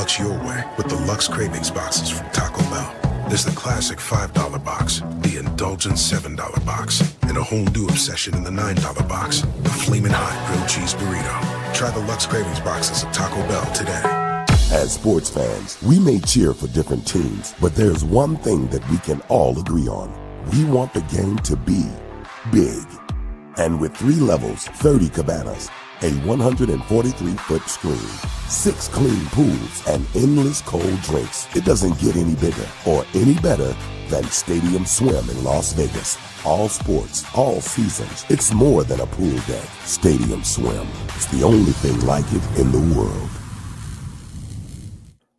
Lux your way with the Lux Cravings boxes from Taco Bell. There's the classic $5 box, the indulgent $7 box, and a whole new obsession in the $9 box, the Flamin' Hot Grilled Cheese Burrito. Try the Lux Cravings boxes at Taco Bell today. As sports fans, we may cheer for different teams, but there's one thing that we can all agree on. We want the game to be big. And with 3 levels, 30 cabanas, a 143-foot screen, 6 clean pools, and endless cold drinks, it doesn't get any bigger or any better than Stadium Swim in Las Vegas. All sports, all seasons. It's more than a pool deck. Stadium Swim. It's the only thing like it in the world.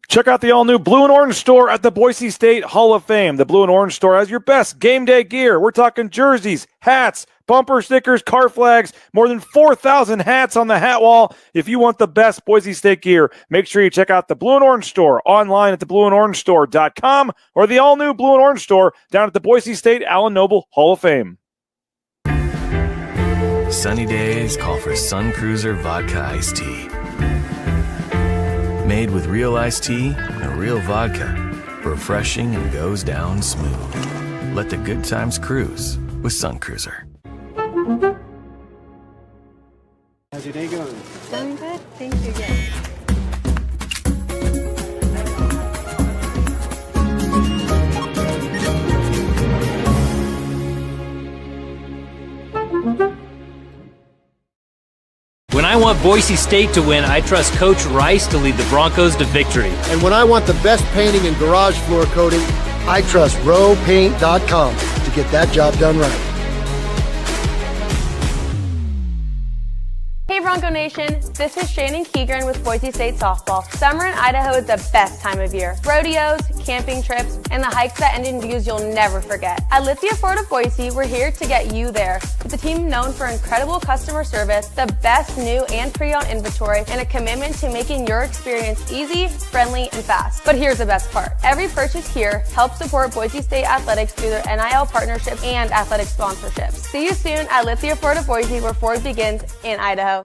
Check out the all-new Blue and Orange store at the Boise State Hall of Fame. The Blue and Orange store has your best game day gear. We're talking jerseys, hats, bumper stickers, car flags, more than 4,000 hats on the hat wall. If you want the best Boise State gear, make sure you check out the Blue and Orange store online at theblueandorangestore.com or the all-new Blue and Orange store down at the Boise State Allen Noble Hall of Fame. Sunny days call for Sun Cruiser Vodka Iced Tea. Made with real iced tea and real vodka. Refreshing and goes down smooth. Let the good times cruise with Sun Cruiser. How's your day going? Going good. Thank you again. When I want Boise State to win, I trust Coach Rice to lead the Broncos to victory. And when I want the best painting and garage floor coating, I trust rowpaint.com to get that job done right. Hey Bronco Nation, this is Shannon Keegren with Boise State Softball. Summer in Idaho is the best time of year. Rodeos, camping trips, and the hikes that end in views you'll never forget. At Lithia Ford of Boise, we're here to get you there. With a team known for incredible customer service, the best new and pre-owned inventory, and a commitment to making your experience easy, friendly, and fast. But here's the best part. Every purchase here helps support Boise State athletics through their NIL partnerships and athletic sponsorships. See you soon at Lithia Ford of Boise, where Ford begins in Idaho.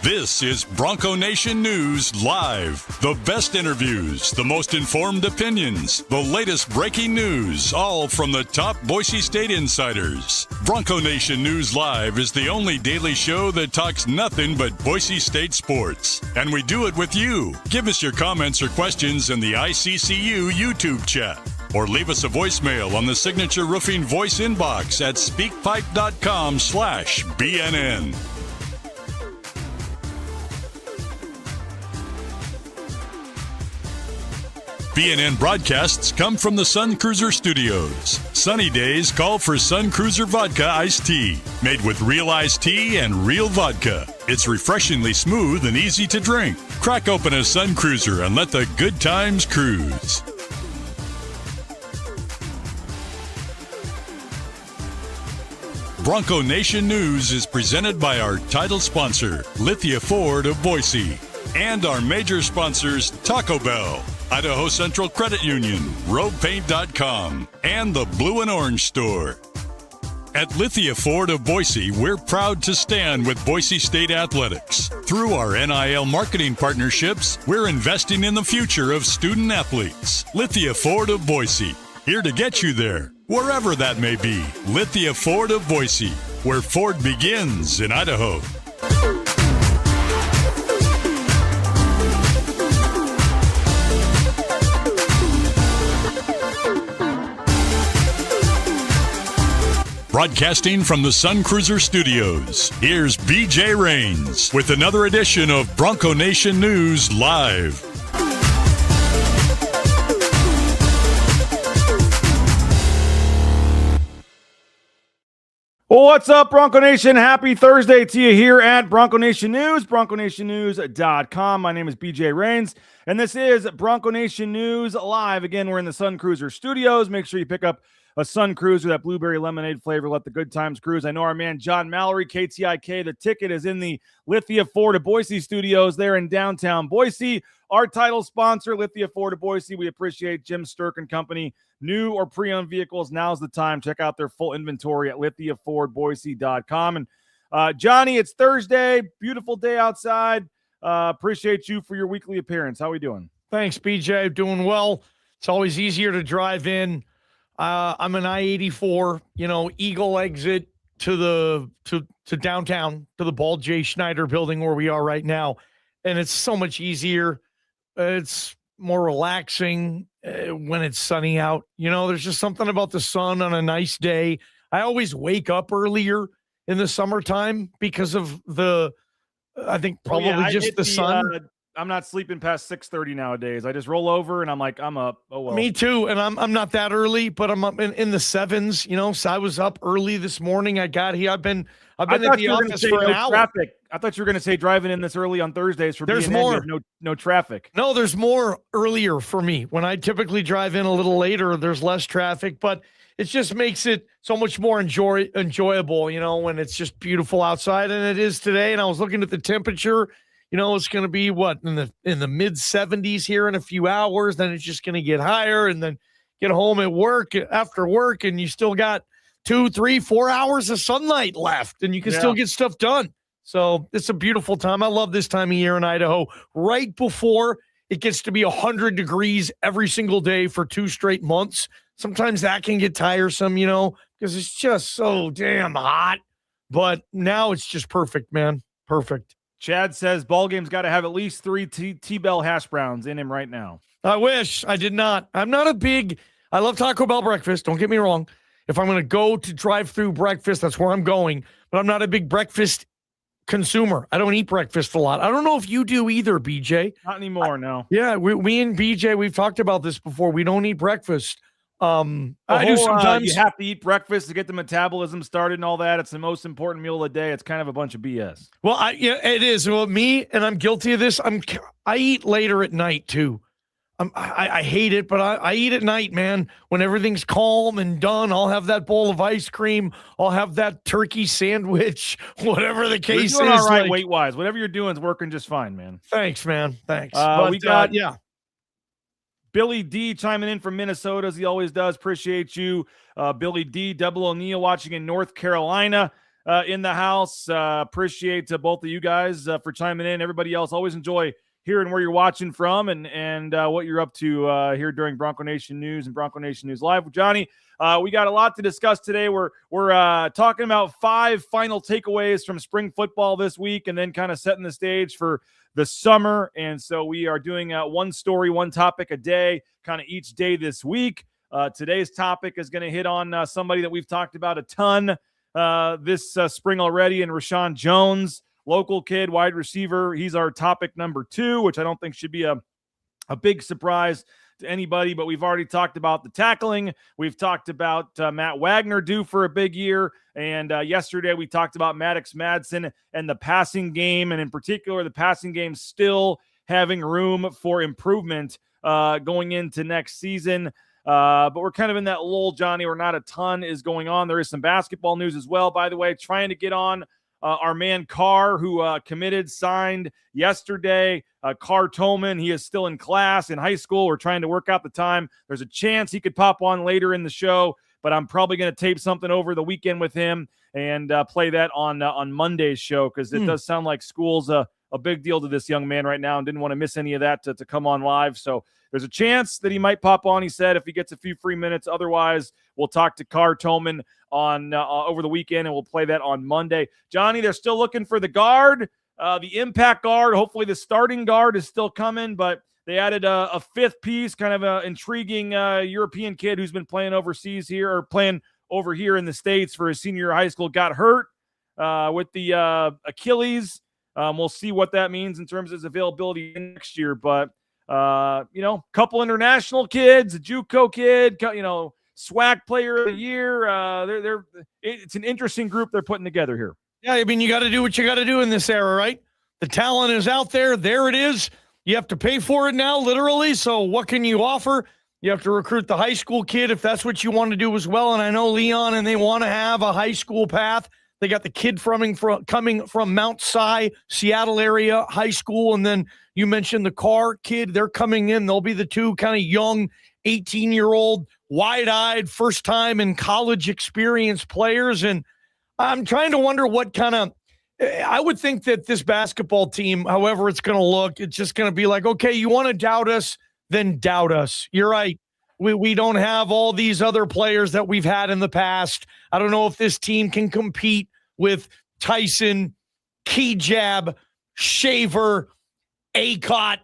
This is Bronco Nation News Live. The best interviews, the most informed opinions, the latest breaking news, all from the top Boise State insiders. Bronco Nation News Live is the only daily show that talks nothing but Boise State sports. And we do it with you. Give us your comments or questions in the ICCU YouTube chat. Or leave us a voicemail on the Signature Roofing voice inbox at speakpipe.com/BNN. BNN broadcasts come from the Sun Cruiser Studios. Sunny days call for Sun Cruiser Vodka Iced Tea, made with real iced tea and real vodka. It's refreshingly smooth and easy to drink. Crack open a Sun Cruiser and let the good times cruise. Bronco Nation News is presented by our title sponsor, Lithia Ford of Boise, and our major sponsors, Taco Bell, Idaho Central Credit Union, RoadPaint.com, and the Blue and Orange Store. At Lithia Ford of Boise, we're proud to stand with Boise State athletics. Through our NIL marketing partnerships, we're investing in the future of student athletes. Lithia Ford of Boise, here to get you there, wherever that may be. Lithia Ford of Boise, where Ford begins in Idaho. Broadcasting from the Sun Cruiser Studios, here's BJ Rains with another edition of Bronco Nation News Live. Well, what's up, Bronco Nation? Happy Thursday to you here at Bronco Nation News, BroncoNationNews.com. My name is BJ Rains, and this is Bronco Nation News Live. Again, we're in the Sun Cruiser Studios. Make sure you pick up a Sun Cruiser, that blueberry lemonade flavor. Let the good times cruise. I know our man John Mallory, KTIK. The ticket is in the Lithia Ford of Boise studios there in downtown Boise. Our title sponsor, Lithia Ford of Boise. We appreciate Jim Sturk and company. New or pre-owned vehicles, now's the time. Check out their full inventory at lithiafordboise.com. And Johnny, it's Thursday. Beautiful day outside. Appreciate you for your weekly appearance. How are we doing? Thanks, BJ. Doing well. It's always easier to drive in. I'm an I-84, Eagle exit to downtown, to the Ball J. Schneider building where we are right now. And it's so much easier. It's more relaxing when it's sunny out. There's just something about the sun on a nice day. I always wake up earlier in the summertime because of the sun. I'm not sleeping past 6:30 nowadays. I just roll over and I'm like, I'm up. Oh well. Me too. And I'm not that early, but I'm up in the 7s. So I was up early this morning. I got here. I've been at the office for an hour. Traffic. I thought you were going to say driving in this early on Thursdays for there's BNN, more. No traffic. No, there's more earlier for me. When I typically drive in a little later, there's less traffic, but it just makes it so much more enjoyable, when it's just beautiful outside, and it is today. And I was looking at the temperature. It's going to be in the mid 70s here in a few hours. Then it's just going to get higher, and then get home after work, and you still got 2, 3, 4 hours of sunlight left, and you can still get stuff done. So it's a beautiful time. I love this time of year in Idaho. Right before it gets to be 100 degrees every single day for 2 straight months. Sometimes that can get tiresome, because it's just so damn hot. But now it's just perfect, man. Perfect. Chad says Ballgame's got to have at least 3 T-Bell hash browns in him right now. I wish I did not. I love Taco Bell breakfast. Don't get me wrong. If I'm going to go to drive-through breakfast, that's where I'm going. But I'm not a big breakfast consumer. I don't eat breakfast a lot. I don't know if you do either, BJ. Not anymore, no. Yeah, we and BJ, we've talked about this before. We don't eat breakfast. I do sometimes. You have to eat breakfast to get the metabolism started and all that. It's the most important meal of the day. It's kind of a bunch of BS. Well, it is. Well, me, and I'm guilty of this. I eat later at night too. I hate it, but I eat at night, man. When everything's calm and done, I'll have that bowl of ice cream. I'll have that turkey sandwich, whatever the case you're doing is. All right, weight-wise. Whatever you're doing is working just fine, man. Thanks, man. Thanks. We got Billy D chiming in from Minnesota, as he always does. Appreciate you. Billy D, Double O'Neill watching in North Carolina in the house. Appreciate both of you guys for chiming in. Everybody else, always enjoy hearing where you're watching from and what you're up to here during Bronco Nation News and Bronco Nation News Live with Johnny. We got a lot to discuss today. We're talking about 5 final takeaways from spring football this week, and then kind of setting the stage for the summer. And so we are doing one story, one topic a day, kind of each day this week. Today's topic is going to hit on somebody that we've talked about a ton this spring already, and Rashawn Jones, local kid, wide receiver. He's our topic number 2, which I don't think should be a big surprise to anybody, but we've already talked about the tackling. We've talked about Matt Wagner due for a big year. And yesterday we talked about Maddox Madsen and the passing game, and in particular, the passing game still having room for improvement going into next season. But we're kind of in that lull, Johnny, where not a ton is going on. There is some basketball news as well, by the way, trying to get on our man Carr, who signed yesterday. Carr Tolman, he is still in class in high school. We're trying to work out the time. There's a chance he could pop on later in the show, but I'm probably going to tape something over the weekend with him and play that on Monday's show, because it does sound like school's a big deal to this young man right now, and didn't want to miss any of that to come on live. So there's a chance that he might pop on, he said, if he gets a few free minutes. Otherwise, we'll talk to Carr Tolman on over the weekend, and we'll play that on Monday. Johnny, they're still looking for the guard, the impact guard. Hopefully the starting guard is still coming, but they added a 5th piece, kind of an intriguing European kid who's been playing overseas here, or playing over here in the States for his senior year of high school. Got hurt with the Achilles. We'll see what that means in terms of his availability next year, but couple international kids, a JUCO kid, SWAC player of the year. It's an interesting group they're putting together here. Yeah, I mean, you got to do what you got to do in this era, right? The talent is out there. There it is. You have to pay for it now, literally. So what can you offer? You have to recruit the high school kid if that's what you want to do as well. And I know Leon and they want to have a high school path. They got the kid coming from Mount Si, Seattle area high school. And then you mentioned the Carr kid. They're coming in. They'll be the two kind of young 18-year-old, wide-eyed, first-time in college experience players. And I'm trying to wonder what kind of – I would think that this basketball team, however it's going to look, it's just going to be like, okay, you want to doubt us, then doubt us. You're right. We don't have all these other players that we've had in the past. I don't know if this team can compete with Tyson, Kejab, Shaver, Acott,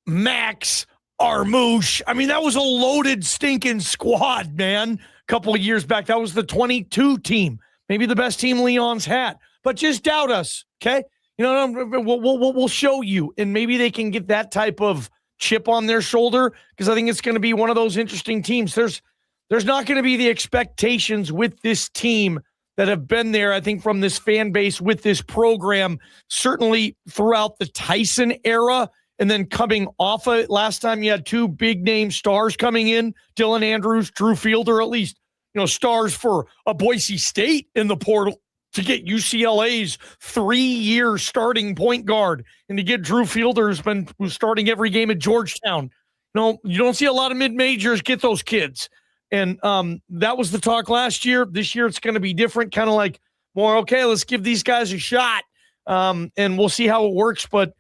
Max, Armouche. I mean, that was a loaded, stinking squad, man. A couple of years back, that was the 22 team. Maybe the best team Leon's had. But just doubt us, okay? You know, we'll show you. And maybe they can get that type of chip on their shoulder, because I think it's going to be one of those interesting teams. There's not going to be the expectations with this team that have been there, I think, from this fan base with this program, certainly throughout the Tyson era, and then coming off of it. Last time you had two big-name stars coming in, Dylan Andrews, Drew Fielder, at least, you know, stars for a Boise State in the portal to get UCLA's 3-year starting point guard, and to get Drew Fielder, who's starting every game at Georgetown. No, you don't see a lot of mid-majors get those kids. And that was the talk last year. This year it's going to be different, kind of like more, okay, let's give these guys a shot, and we'll see how it works. But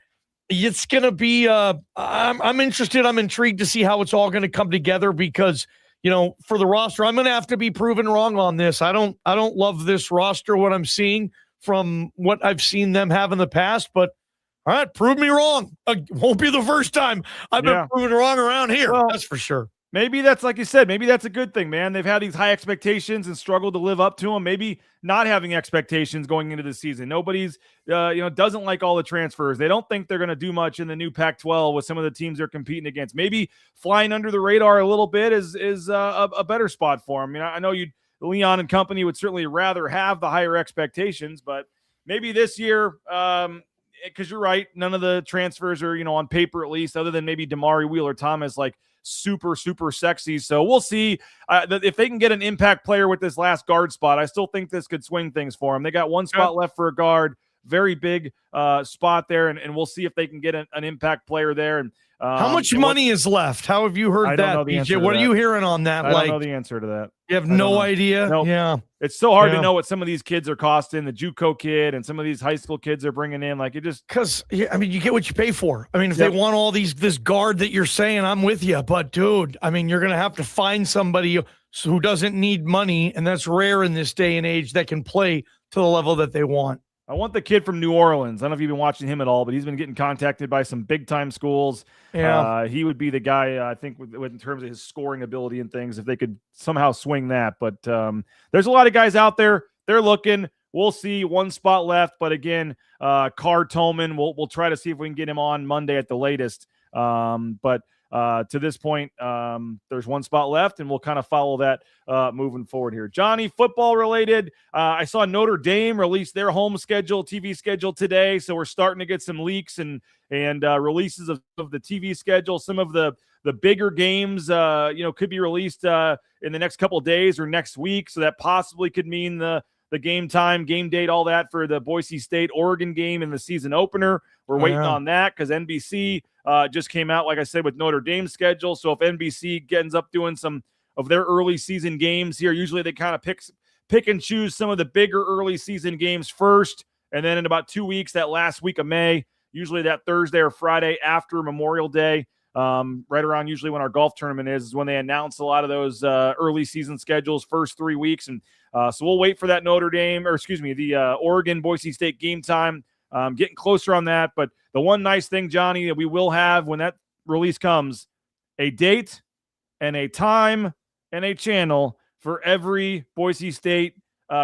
it's going to be I'm interested. I'm intrigued to see how it's all going to come together, because – you know, for the roster, I'm going to have to be proven wrong on this. I don't love this roster, what I'm seeing from what I've seen them have in the past, but all right, prove me wrong. Won't be the first time I've been proven wrong around here. Well, that's for sure. Maybe that's, like you said, maybe that's a good thing, man. They've had these high expectations and struggled to live up to them. Maybe not having expectations going into the season. Nobody's, doesn't like all the transfers. They don't think they're going to do much in the new Pac-12 with some of the teams they're competing against. Maybe flying under the radar a little bit is a better spot for them. I mean, I know Leon and company would certainly rather have the higher expectations, but maybe this year, because you're right, none of the transfers are, on paper at least, other than maybe Damari Wheeler-Thomas, like, super, super sexy. So we'll see if they can get an impact player with this last guard spot. I still think this could swing things for them. They got one spot left for a guard, very big spot there, and we'll see if they can get an impact player there. And how much money is left? How have you heard that, BJ? What are you hearing on that? I don't know the answer to that. You have no idea? Nope. Yeah. It's so hard to know what some of these kids are costing, the JUCO kid and some of these high school kids are bringing in. Like, it just – because, I mean, you get what you pay for. I mean, if they want all this guard that you're saying, I'm with you. But, dude, I mean, you're going to have to find somebody who doesn't need money, and that's rare in this day and age, that can play to the level that they want. I want the kid from New Orleans. I don't know if you've been watching him at all, but he's been getting contacted by some big-time schools. Yeah. He would be the guy, I think, with in terms of his scoring ability and things, if they could somehow swing that. But there's a lot of guys out there. They're looking. We'll see. One spot left. But, again, Carr Tolman, we'll try to see if we can get him on Monday at the latest. But to this point, there's one spot left, and we'll kind of follow that moving forward here. Johnny, football related, I saw Notre Dame release their home schedule, TV schedule today, so we're starting to get some leaks and releases of the TV schedule. Some of the bigger games, could be released in the next couple of days or next week, so that possibly could mean the game time, game date, all that for the Boise State Oregon game in the season opener. We're waiting on that because NBC just came out, like I said, with Notre Dame's schedule. So if NBC ends up doing some of their early season games here, usually they kind of pick and choose some of the bigger early season games first. And then in about 2 weeks, that last week of May, usually that Thursday or Friday after Memorial Day, right around usually when our golf tournament is when they announce a lot of those early season schedules, first 3 weeks. And so we'll wait for that the Oregon Boise State game time. Getting closer on that. But the one nice thing, Johnny, that we will have when that release comes, a date and a time and a channel for every Boise State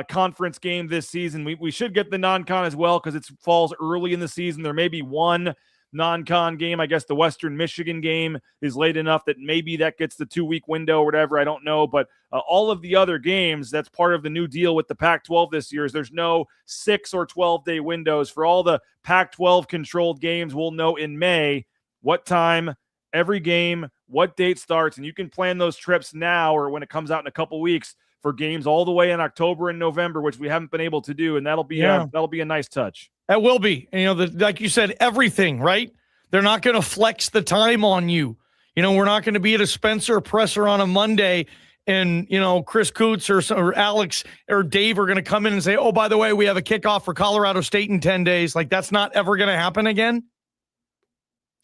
conference game this season. We should get the non-con as well because it falls early in the season. There may be one non-con game. I guess the Western Michigan game is late enough that maybe that gets the 2-week window or whatever. I don't know. But all of the other games, that's part of the new deal with the Pac-12 this year, is there's no 6 or 12-day windows. For all the Pac-12 controlled games, we'll know in May what time every game, what date starts, and you can plan those trips now or when it comes out in a couple weeks for games all the way in October and November, which we haven't been able to do, and that'll be a nice touch. That will be. And, like you said, everything, right? They're not going to flex the time on you. We're not going to be at a Spencer presser on a Monday and, Chris Coots or Alex or Dave are going to come in and say, oh, by the way, we have a kickoff for Colorado State in 10 days. Like, that's not ever going to happen again?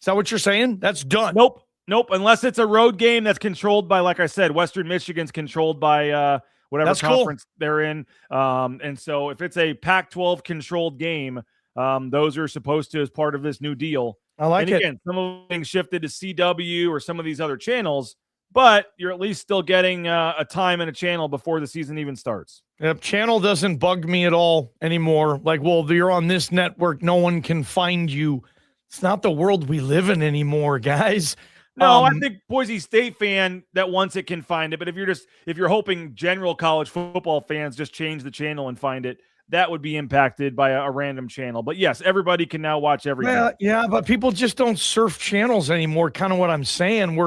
Is that what you're saying? That's done. Nope. Unless it's a road game that's controlled by, like I said, Western Michigan's controlled by whatever that's conference they're in. And so if it's a Pac-12 controlled game, those are supposed to as part of this new deal. I like and again, some of them shifted to CW or some of these other channels, but you're at least still getting a time and a channel before the season even starts. Yep, channel doesn't bug me at all anymore. Like, well, you're on this network, no one can find you. It's not the world we live in anymore, guys. No, I think Boise State fan that wants it can find it. But if you're hoping general college football fans just change the channel and find it, that would be impacted by a random channel. But yes, everybody can now watch everything. Yeah, but people just don't surf channels anymore. Kind of what I'm saying.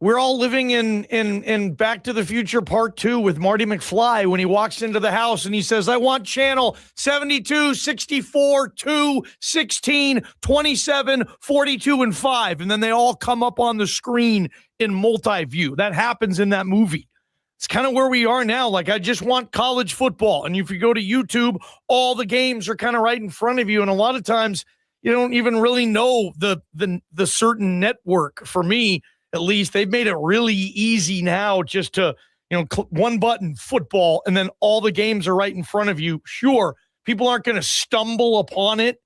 We're all living in Back to the Future Part 2 with Marty McFly when he walks into the house and he says, I want channel 72, 64, 2, 16, 27, 42, and 5. And then they all come up on the screen in multi-view. That happens in that movie. It's kind of where we are now. Like, I just want college football. And if you go to YouTube, all the games are kind of right in front of you. And a lot of times you don't even really know the certain network. For me, at least, they've made it really easy now just to, one button, football, and then all the games are right in front of you. Sure, people aren't going to stumble upon it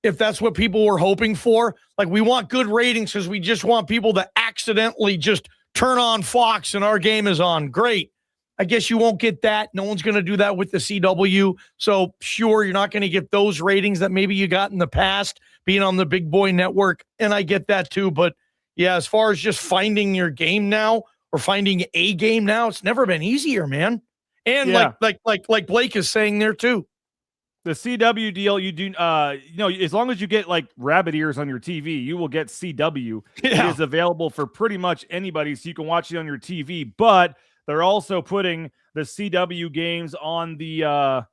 if that's what people were hoping for. Like, we want good ratings because we just want people to accidentally just turn on Fox and our game is on. Great. I guess you won't get that. No one's going to do that with the CW. So, sure, you're not going to get those ratings that maybe you got in the past being on the big boy network, and I get that too, but yeah, as far as just finding your game now or finding a game now, it's never been easier, man. And like Blake is saying there too. The CW deal, you do, as long as you get like rabbit ears on your TV, you will get CW. Yeah. It is available for pretty much anybody, so you can watch it on your TV. But they're also putting the CW games on the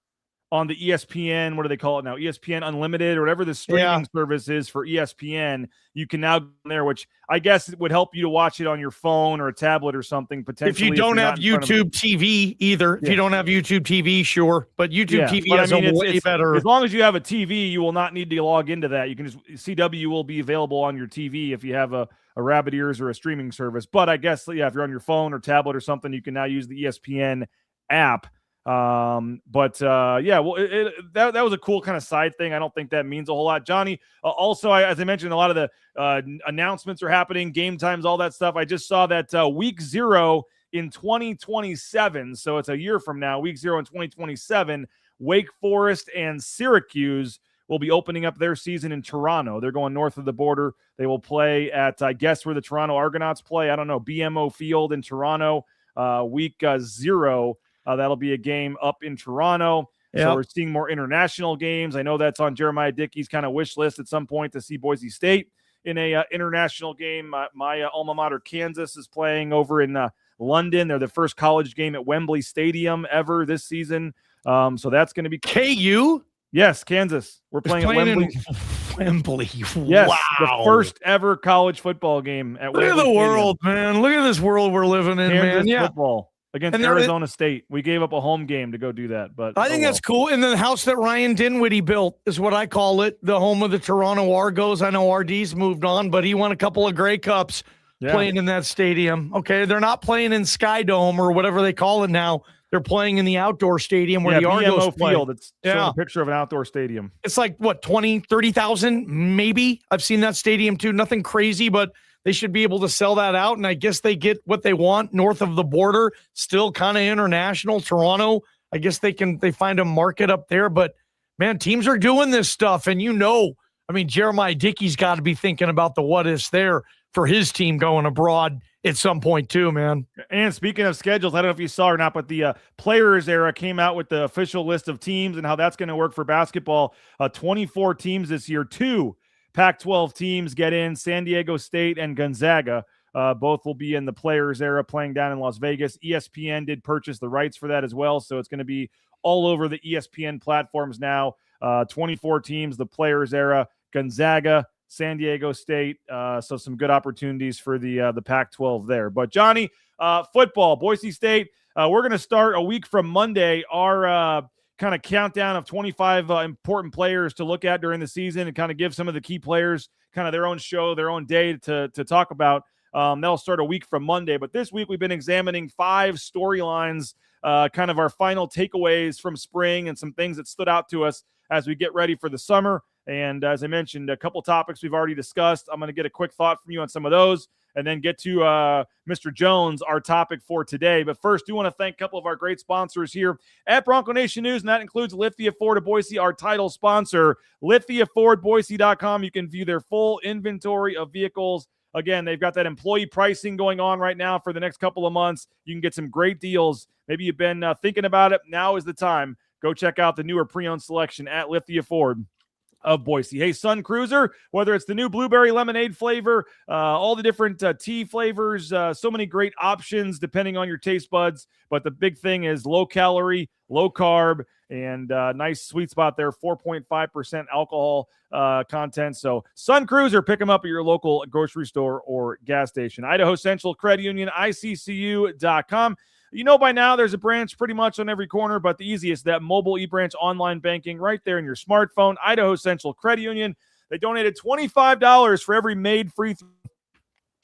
ESPN, what do they call it now? ESPN Unlimited or whatever the streaming service is for ESPN. You can now go there, which I guess would help you to watch it on your phone or a tablet or something potentially. If you don't have YouTube TV either. If you don't have YouTube TV, sure. But YouTube TV has a way better. As long as you have a TV, you will not need to log into that. You can just CW will be available on your TV if you have a rabbit ears or a streaming service. But I guess, if you're on your phone or tablet or something, you can now use the ESPN app. That was a cool kind of side thing. I don't think that means a whole lot. Johnny, also, as I mentioned, a lot of the announcements are happening, game times, all that stuff. I just saw that week 0 in 2027, so it's a year from now, week 0 in 2027, Wake Forest and Syracuse will be opening up their season in Toronto. They're going north of the border. They will play at, I guess, where the Toronto Argonauts play. I don't know, BMO Field in Toronto, week 0. That'll be a game up in Toronto. Yep. So we're seeing more international games. I know that's on Jeremiah Dickey's kind of wish list at some point to see Boise State in a international game. My alma mater, Kansas, is playing over in London. They're the first college game at Wembley Stadium ever this season. So that's going to be KU? Yes, Kansas. We're playing at Wembley. Wembley. Yes, wow. The first ever college football game at Wembley. Look at the world, man. Look at this world we're living in, Kansas man. Football. Against Arizona State. We gave up a home game to go do that. But I think that's cool. And the house that Ryan Dinwiddie built is what I call it, the home of the Toronto Argos. I know RD's moved on, but he won a couple of Grey Cups playing in that stadium. Okay, they're not playing in Sky Dome or whatever they call it now. They're playing in the outdoor stadium where the Argos play. Field. It's showing a picture of an outdoor stadium. It's like, what, 20, 30,000 maybe? I've seen that stadium too. Nothing crazy, but they should be able to sell that out, and I guess they get what they want north of the border, still kind of international. Toronto, I guess they find a market up there, but man, teams are doing this stuff, and Jeremiah Dickey's got to be thinking about the what-ifs there for his team going abroad at some point too, man. And speaking of schedules, I don't know if you saw or not, but the Players Era came out with the official list of teams and how that's going to work for basketball. 24 teams this year, 2 Pac-12 teams get in. San Diego State and Gonzaga. Both will be in the Players Era playing down in Las Vegas. ESPN did purchase the rights for that as well, so it's going to be all over the ESPN platforms now. 24 teams, the Players Era, Gonzaga, San Diego State. So some good opportunities for the Pac-12 there. But Johnny, football, Boise State. We're going to start a week from Monday our kind of countdown of 25 important players to look at during the season and kind of give some of the key players kind of their own show, their own day to talk about. That'll start a week from Monday. But this week we've been examining 5 storylines, kind of our final takeaways from spring and some things that stood out to us as we get ready for the summer. And as I mentioned, a couple topics we've already discussed. I'm going to get a quick thought from you on some of those and then get to Mr. Jones, our topic for today. But first, do want to thank a couple of our great sponsors here at Bronco Nation News, and that includes Lithia Ford of Boise, our title sponsor. LithiaFordBoise.com. You can view their full inventory of vehicles. Again, they've got that employee pricing going on right now for the next couple of months. You can get some great deals. Maybe you've been thinking about it. Now is the time. Go check out the newer pre-owned selection at Lithia Ford of Boise. Hey, Sun Cruiser, whether it's the new blueberry lemonade flavor, all the different tea flavors, so many great options depending on your taste buds. But the big thing is low calorie, low carb, and nice sweet spot there, 4.5% alcohol content. So Sun Cruiser, pick them up at your local grocery store or gas station. Idaho Central Credit Union, ICCU.com. You know by now there's a branch pretty much on every corner, but the easiest, that mobile eBranch online banking right there in your smartphone. Idaho Central Credit Union. They donated $25 for every made free throw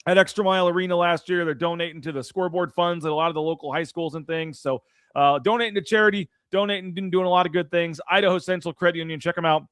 at Extra Mile Arena last year. They're donating to the scoreboard funds at a lot of the local high schools and things. So donating to charity, donating, doing a lot of good things. Idaho Central Credit Union. Check them out.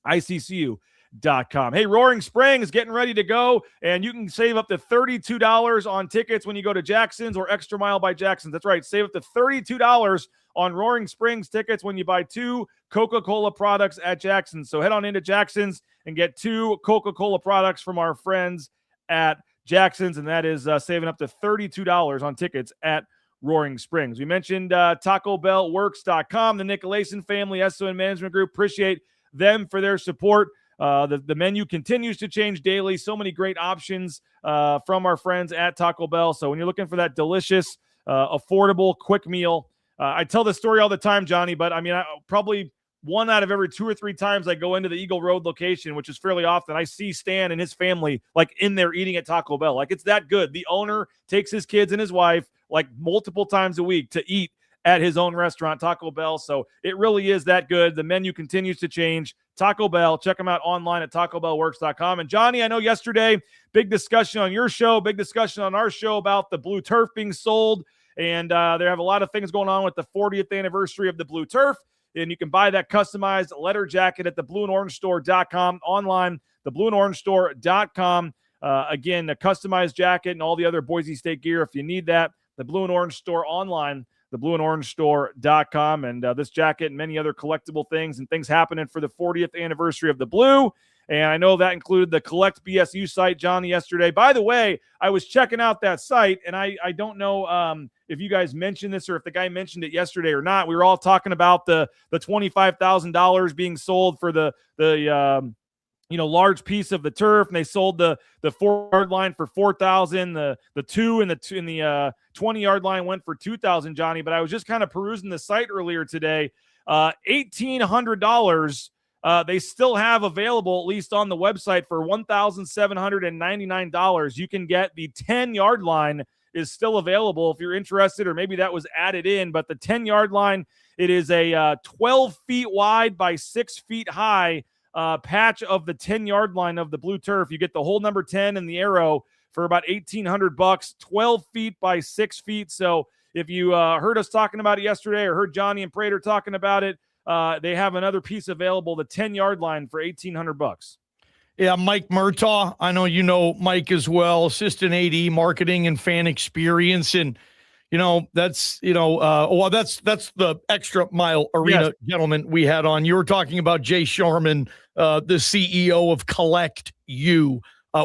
ICCU.com. Hey, Roaring Springs getting ready to go, and you can save up to $32 on tickets when you go to Jackson's or Extra Mile by Jackson's. That's right, save up to $32 on Roaring Springs tickets when you buy 2 Coca-Cola products at Jackson's. So head on into Jackson's and get 2 Coca-Cola products from our friends at Jackson's, and that is saving up to $32 on tickets at Roaring Springs. We mentioned TacoBellWorks.com, the Nicolason family, SON Management Group. Appreciate them for their support. The menu continues to change daily. So many great options from our friends at Taco Bell. So when you're looking for that delicious, affordable, quick meal, I tell this story all the time, Johnny, but I mean, probably 1 out of every 2 or 3 times I go into the Eagle Road location, which is fairly often, I see Stan and his family like in there eating at Taco Bell. Like, it's that good. The owner takes his kids and his wife like multiple times a week to eat at his own restaurant, Taco Bell. So it really is that good. The menu continues to change. Taco Bell, check them out online at TacoBellWorks.com. And Johnny, I know yesterday, big discussion on your show, big discussion on our show about the blue turf being sold. And they have a lot of things going on with the 40th anniversary of the blue turf. And you can buy that customized letter jacket at theblueandorangestore.com, online, theblueandorangestore.com. Again, the customized jacket and all the other Boise State gear, if you need that, the Blue and Orange Store online, theblueandorangestore.com. And this jacket and many other collectible things and things happening for the 40th anniversary of the Blue. And I know that included the Collect BSU site, Johnny, yesterday. By the way, I was checking out that site, and I don't know if you guys mentioned this or if the guy mentioned it yesterday or not. We were all talking about the $25,000 being sold for the large piece of the turf, and they sold the 4-yard line for $4,000. The 2 and the 20-yard line went for $2,000, Johnny. But I was just kind of perusing the site earlier today. $1,800. They still have available, at least on the website, for $1,799. You can get the 10-yard line is still available if you're interested, or maybe that was added in. But the 10-yard line, it is a 12 feet wide by 6 feet high patch of the 10-yard line of the blue turf. You get the whole number 10 and the arrow for about $1,800, 12 feet by 6 feet. So if you heard us talking about it yesterday or heard Johnny and Prater talking about it, they have another piece available, the 10-yard line for $1,800. Yeah, Mike Murtaugh. I know you know Mike as well, assistant AD, marketing and fan experience. And, that's the Extra Mile Arena gentleman we had on. You were talking about Jay Sharman, the CEO of Collect U.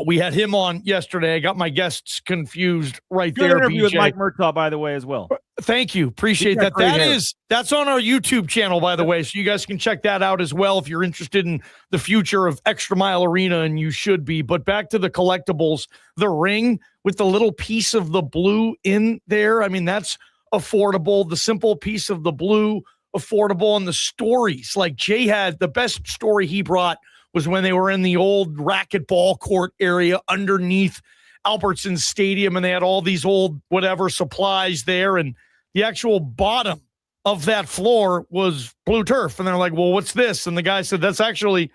We had him on yesterday. I got my guests confused right there. Good interview with Mike Murtaugh, by the way, as well. Thank you. Appreciate that. That's on our YouTube channel, by the way. So you guys can check that out as well if you're interested in the future of Extra Mile Arena, and you should be. But back to the collectibles, the ring with the little piece of the blue in there. I mean, that's affordable. The simple piece of the blue, affordable. And the stories, like Jay had, the best story he brought was when they were in the old racquetball court area underneath Albertson Stadium, and they had all these old whatever supplies there, and the actual bottom of that floor was blue turf. And they're like, well, what's this? And the guy said, that's actually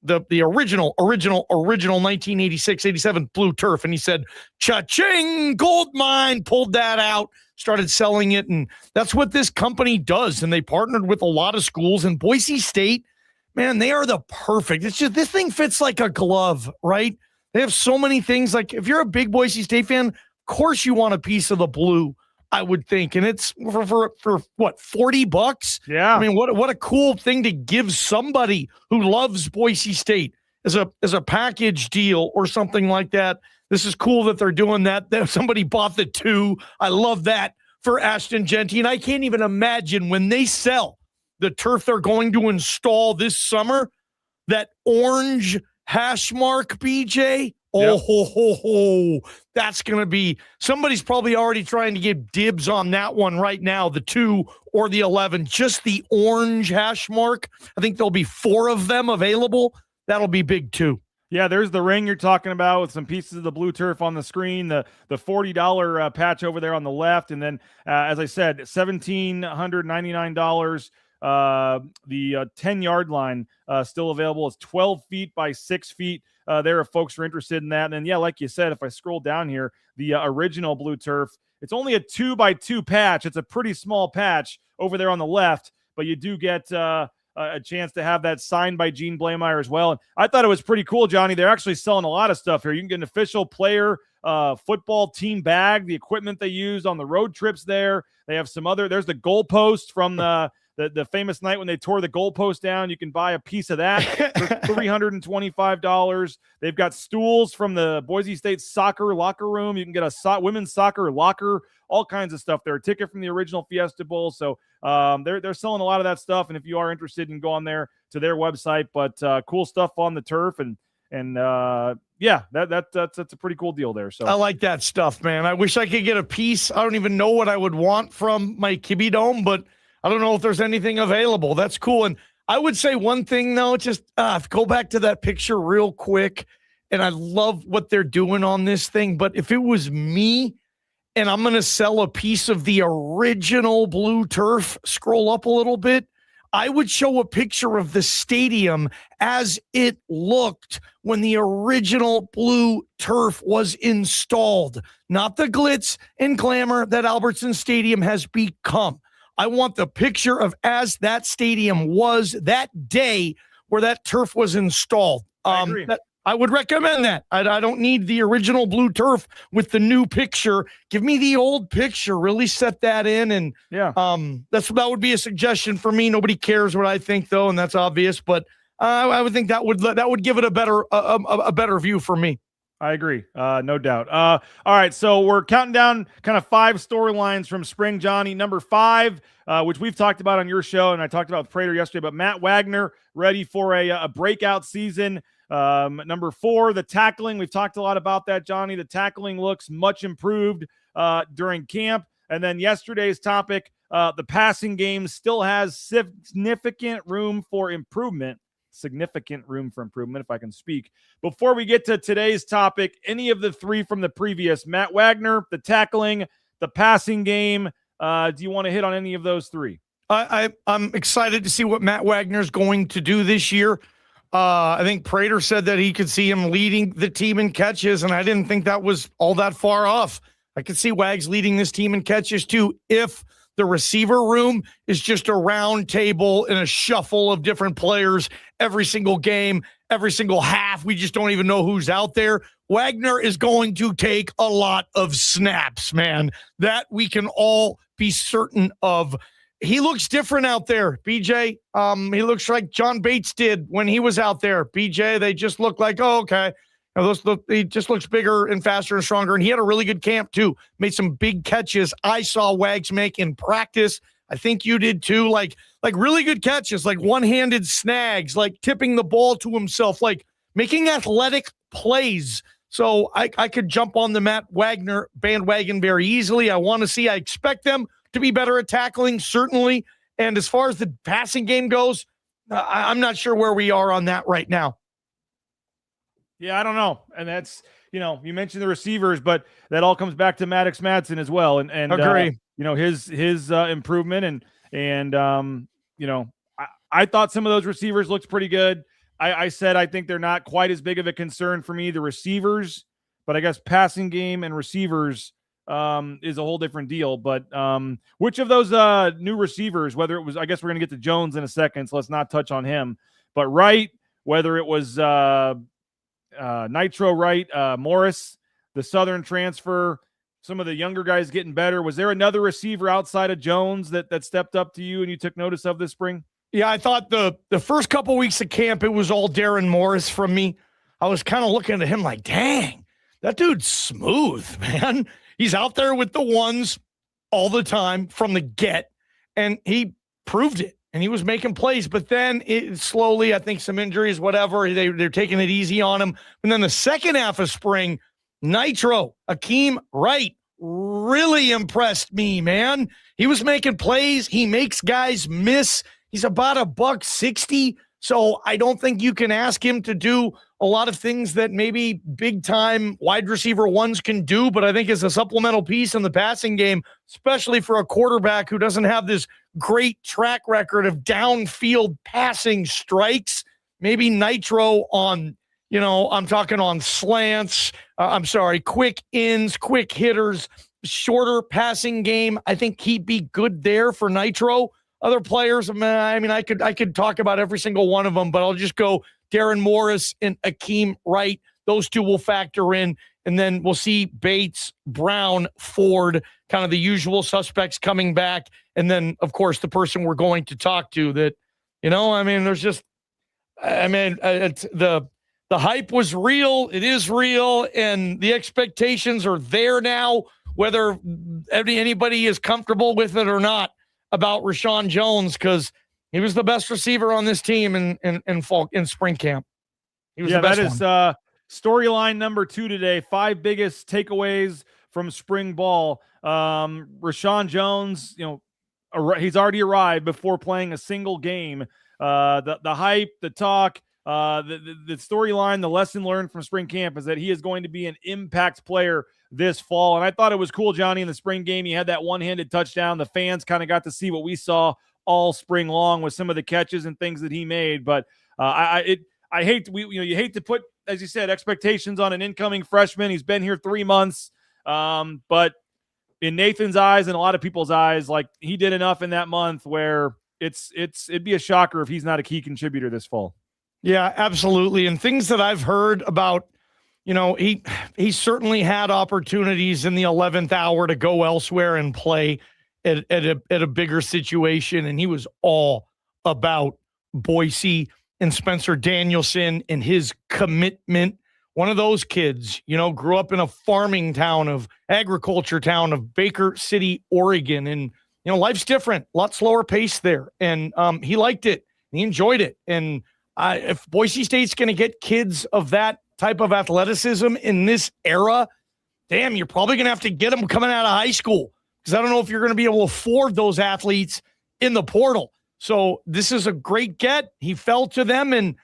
the original 1986, 87 blue turf. And he said, cha-ching, gold mine, pulled that out, started selling it. And that's what this company does. And they partnered with a lot of schools. And Boise State, man, they are the perfect. It's just, this thing fits like a glove, right? They have so many things. Like, if you're a big Boise State fan, of course you want a piece of the blue, I would think. And it's for what, $40? Yeah. I mean, what a cool thing to give somebody who loves Boise State as a package deal or something like that. This is cool that they're doing that. Somebody bought the 2. I love that for Ashton Genty. And I can't even imagine when they sell the turf they're going to install this summer, that orange hash mark, BJ. Oh, yep. ho, that's going to be, somebody's probably already trying to get dibs on that one right now, the 2 or the 11, just the orange hash mark. I think there'll be 4 of them available. That'll be big too. Yeah, there's the ring you're talking about with some pieces of the blue turf on the screen, the $40 patch over there on the left. And then, as I said, $1,799. The 10-yard line still available. It's 12 feet by 6 feet. There, if folks are interested in that. And then, yeah, like you said, if I scroll down here, the original blue turf, it's only a 2x2 patch. It's a pretty small patch over there on the left, but you do get a chance to have that signed by Gene Blameyer as well. And I thought it was pretty cool, Johnny. They're actually selling a lot of stuff here. You can get an official player football team bag, the equipment they used on the road trips there. They have some other, there's the goalpost from the famous night when they tore the goalpost down. You can buy a piece of that for $325. They've got stools from the Boise State soccer locker room. You can get a women's soccer locker, all kinds of stuff there. A ticket from the original Fiesta Bowl. So they're selling a lot of that stuff. And if you are interested, you can go on there to their website. But cool stuff on the turf. And yeah, that's a pretty cool deal there. So I like that stuff, man. I wish I could get a piece. I don't even know what I would want from my Kibbe Dome, but I don't know if there's anything available. That's cool. And I would say one thing, though, just go back to that picture real quick. And I love what they're doing on this thing. But if it was me and I'm going to sell a piece of the original blue turf, scroll up a little bit, I would show a picture of the stadium as it looked when the original blue turf was installed, not the glitz and glamour that Albertson Stadium has become. I want the picture of as that stadium was that day where that turf was installed. I agree. I would recommend that. I don't need the original blue turf with the new picture. Give me the old picture. Really set that in. And yeah, that would be a suggestion for me. Nobody cares what I think, though, and that's obvious. But I would think that would give it a better view for me. I agree. No doubt. All right. So we're counting down kind of 5 storylines from spring, Johnny. Number 5, which we've talked about on your show, and I talked about with Prater yesterday, but Matt Wagner ready for a breakout season. Number 4, the tackling. We've talked a lot about that, Johnny. The tackling looks much improved during camp. And then yesterday's topic, the passing game still has significant room for improvement. Significant room for improvement, if I can speak. Before we get to today's topic, any of the 3 from the previous, Matt Wagner, the tackling, the passing game, do you want to hit on any of those 3? I'm excited to see what Matt Wagner's going to do this year. I think Prater said that he could see him leading the team in catches, and I didn't think that was all that far off. I could see Wags leading this team in catches too if the receiver room is just a round table and a shuffle of different players every single game, every single half. We just don't even know who's out there. Wagner is going to take a lot of snaps, man. That we can all be certain of. He looks different out there, BJ. He looks like John Bates did when he was out there. BJ, they just look like, oh, okay. He just looks bigger and faster and stronger. And he had a really good camp too. Made some big catches. I saw Wags make in practice. I think you did too. Like really good catches, like one-handed snags, like tipping the ball to himself, like making athletic plays. So I could jump on the Matt Wagner bandwagon very easily. I expect them to be better at tackling, certainly. And as far as the passing game goes, I'm not sure where we are on that right now. Yeah, I don't know. And that's, you mentioned the receivers, but that all comes back to Maddox Madsen as well. And agree. His improvement and I thought some of those receivers looked pretty good. I said I think they're not quite as big of a concern for me, the receivers, but I guess passing game and receivers is a whole different deal. But which of those new receivers, whether it was, I guess we're going to get to Jones in a second, so let's not touch on him, but Wright, whether it was Nitro Wright, Morris, the Southern transfer, some of the younger guys getting better. Was there another receiver outside of Jones that stepped up to you and you took notice of this spring? Yeah, I thought the first couple weeks of camp, it was all Darren Morris from me. I was kind of looking at him like, dang, that dude's smooth, man. He's out there with the ones all the time from the get, and he proved it. And he was making plays, but then it slowly, I think some injuries, whatever, they're taking it easy on him. And then the second half of spring, Nitro, Akeem Wright, really impressed me, man. He was making plays. He makes guys miss. He's about $160. So I don't think you can ask him to do a lot of things that maybe big-time wide receiver ones can do, but I think as a supplemental piece in the passing game, especially for a quarterback who doesn't have this great track record of downfield passing strikes, maybe Nitro on, I'm talking on slants, quick ins, quick hitters, shorter passing game. I think he'd be good there for Nitro. Other players, I could talk about every single one of them, but I'll just go Darren Morris and Akeem Wright. Those two will factor in, and then we'll see Bates, Brown, Ford, kind of the usual suspects coming back. And then, of course, the person we're going to talk to that, there's just, the hype was real. It is real. And the expectations are there now, whether anybody is comfortable with it or not, about Rashawn Jones, because he was the best receiver on this team in spring camp. He was the best one. That is storyline number 2 today. 5 biggest takeaways from spring ball. Rashawn Jones, he's already arrived before playing a single game. The hype, the talk, the storyline, the lesson learned from spring camp is that he is going to be an impact player this fall. And I thought it was cool, Johnny, in the spring game. He had that one-handed touchdown. The fans kind of got to see what we saw all spring long with some of the catches and things that he made. But you hate to put, as you said, expectations on an incoming freshman. He's been here 3 months. But in Nathan's eyes and a lot of people's eyes, like, he did enough in that month where it'd be a shocker if he's not a key contributor this fall. Yeah, absolutely. And things that I've heard about, he certainly had opportunities in the 11th hour to go elsewhere and play at a bigger situation. And he was all about Boise and Spencer Danielson and his commitment. One of those kids, grew up in a farming town agriculture town of Baker City, Oregon. And, life's different, a lot slower pace there. And he liked it. He enjoyed it. And if Boise State's going to get kids of that type of athleticism in this era, damn, you're probably going to have to get them coming out of high school, because I don't know if you're going to be able to afford those athletes in the portal. So this is a great get. He fell to them, and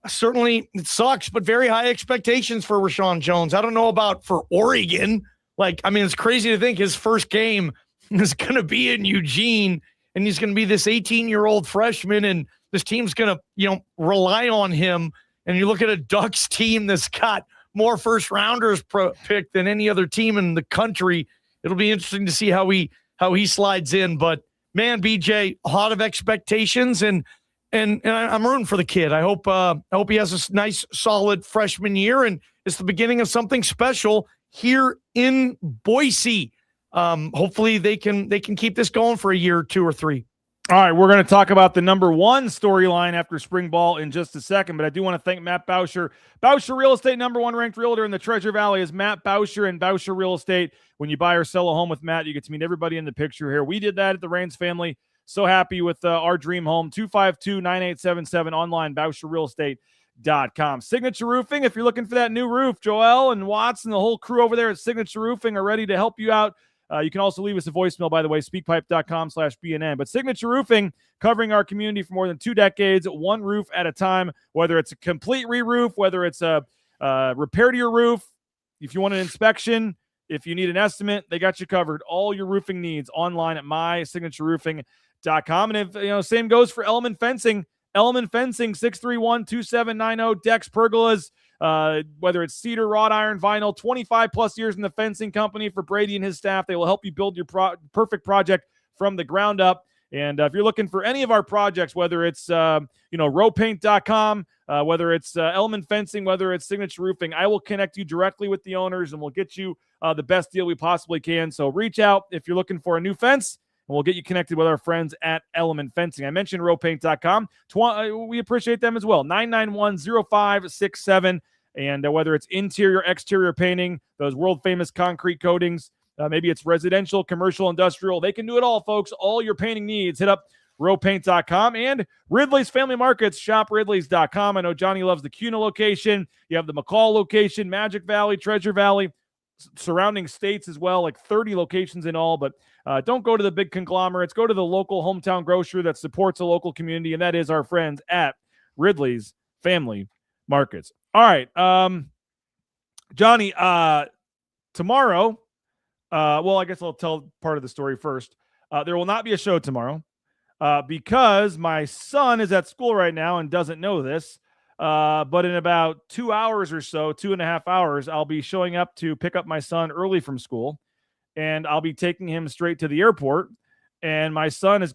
certainly it sucks, but very high expectations for Rashawn Jones. I don't know about for Oregon. It's crazy to think his first game is going to be in Eugene, and he's going to be this 18-year-old freshman, and this team's going to, rely on him. And you look at a Ducks team that's got more first-rounders picked than any other team in the country. It'll be interesting to see how he slides in. But, man, BJ, a lot of expectations, and I'm rooting for the kid. I hope he has a nice, solid freshman year, and it's the beginning of something special here in Boise. Hopefully they can keep this going for a year or 2 or 3. All right, we're going to talk about the number one storyline after spring ball in just a second, but I do want to thank Matt Bauscher. Bauscher Real Estate, number one ranked realtor in the Treasure Valley is Matt Bauscher and Bauscher Real Estate. When you buy or sell a home with Matt, you get to meet everybody in the picture here. We did that at the Raines family. So happy with our dream home. 252-9877 online, BauscherRealEstate.com. Signature Roofing, if you're looking for that new roof, Joel and Watts and the whole crew over there at Signature Roofing are ready to help you out. You can also leave us a voicemail, by the way, speakpipe.com/BNN. But Signature Roofing, covering our community for more than 2 decades, one roof at a time, whether it's a complete re-roof, whether it's a repair to your roof, if you want an inspection, if you need an estimate, they got you covered. All your roofing needs online at mysignatureroofing.com. And if, same goes for Element Fencing. Element Fencing, 631-2790, decks, pergolas, whether it's cedar, wrought iron, vinyl, 25-plus years in the fencing company for Brady and his staff. They will help you build your perfect project from the ground up. And if you're looking for any of our projects, whether it's, rowpaint.com, whether it's Element Fencing, whether it's Signature Roofing, I will connect you directly with the owners and we'll get you the best deal we possibly can. So reach out if you're looking for a new fence, and we'll get you connected with our friends at Element Fencing. I mentioned rowpaint.com. We appreciate them as well. 991-0567. And whether it's interior, exterior painting, those world-famous concrete coatings, maybe it's residential, commercial, industrial, they can do it all, folks. All your painting needs, hit up rowpaint.com. And Ridley's Family Markets, shop ridleys.com. I know Johnny loves the Cuna location. You have the McCall location, Magic Valley, Treasure Valley, surrounding states as well, like 30 locations in all. But don't go to the big conglomerates. Go to the local hometown grocer that supports a local community, and that is our friends at Ridley's Family Markets. All right, Johnny, tomorrow, I guess I'll tell part of the story first. There will not be a show tomorrow because my son is at school right now and doesn't know this. But in about 2 hours or so, 2.5 hours, I'll be showing up to pick up my son early from school, and I'll be taking him straight to the airport. And my son is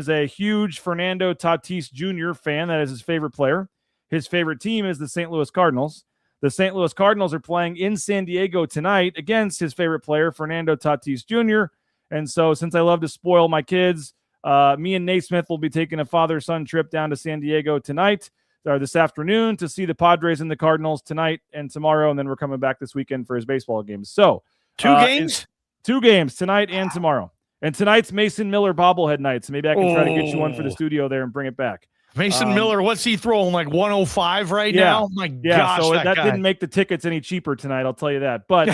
a huge Fernando Tatis Jr. fan. That is his favorite player. His favorite team is the St. Louis Cardinals. The St. Louis Cardinals are playing in San Diego tonight against his favorite player, Fernando Tatis Jr. And so since I love to spoil my kids, me and Naismith will be taking a father-son trip down to San Diego tonight, or this afternoon, to see the Padres and the Cardinals tonight and tomorrow, and then we're coming back this weekend for his baseball games. So 2 games? 2 games, tonight and tomorrow. And tonight's Mason Miller bobblehead night, so maybe I can try to get you one for the studio there and bring it back. Mason Miller, what's he throwing, like 105 right now? My gosh, so that guy didn't make the tickets any cheaper tonight, I'll tell you that. But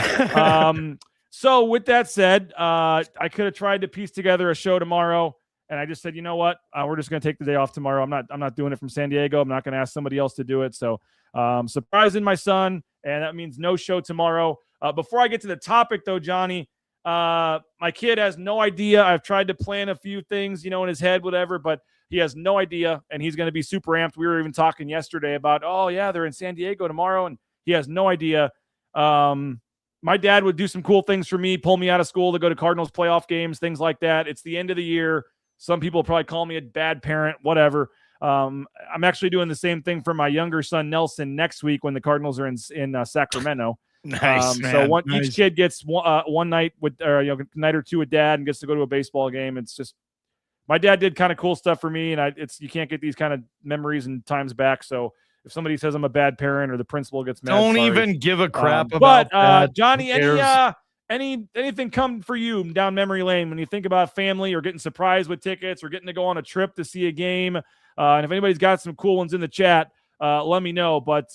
so with that said, I could have tried to piece together a show tomorrow, and I just said, you know what, we're just going to take the day off tomorrow. I'm not doing it from San Diego. I'm not going to ask somebody else to do it. So surprising my son, and that means no show tomorrow. Before I get to the topic, though, Johnny, my kid has no idea. I've tried to plan a few things, in his head, whatever, but he has no idea, and he's going to be super amped. We were even talking yesterday about, they're in San Diego tomorrow, and he has no idea. My dad would do some cool things for me, pull me out of school to go to Cardinals playoff games, things like that. It's the end of the year. Some people probably call me a bad parent, whatever. I'm actually doing the same thing for my younger son, Nelson, next week when the Cardinals are in Sacramento. Nice, man. So Nice. Each kid gets one night with, night or two with dad and gets to go to a baseball game. It's just, my dad did kind of cool stuff for me, and you can't get these kind of memories and times back. So if somebody says I'm a bad parent or the principal gets mad, don't even give a crap about that. Johnny, anything come for you down memory lane when you think about family or getting surprised with tickets or getting to go on a trip to see a game? And if anybody's got some cool ones in the chat, let me know. But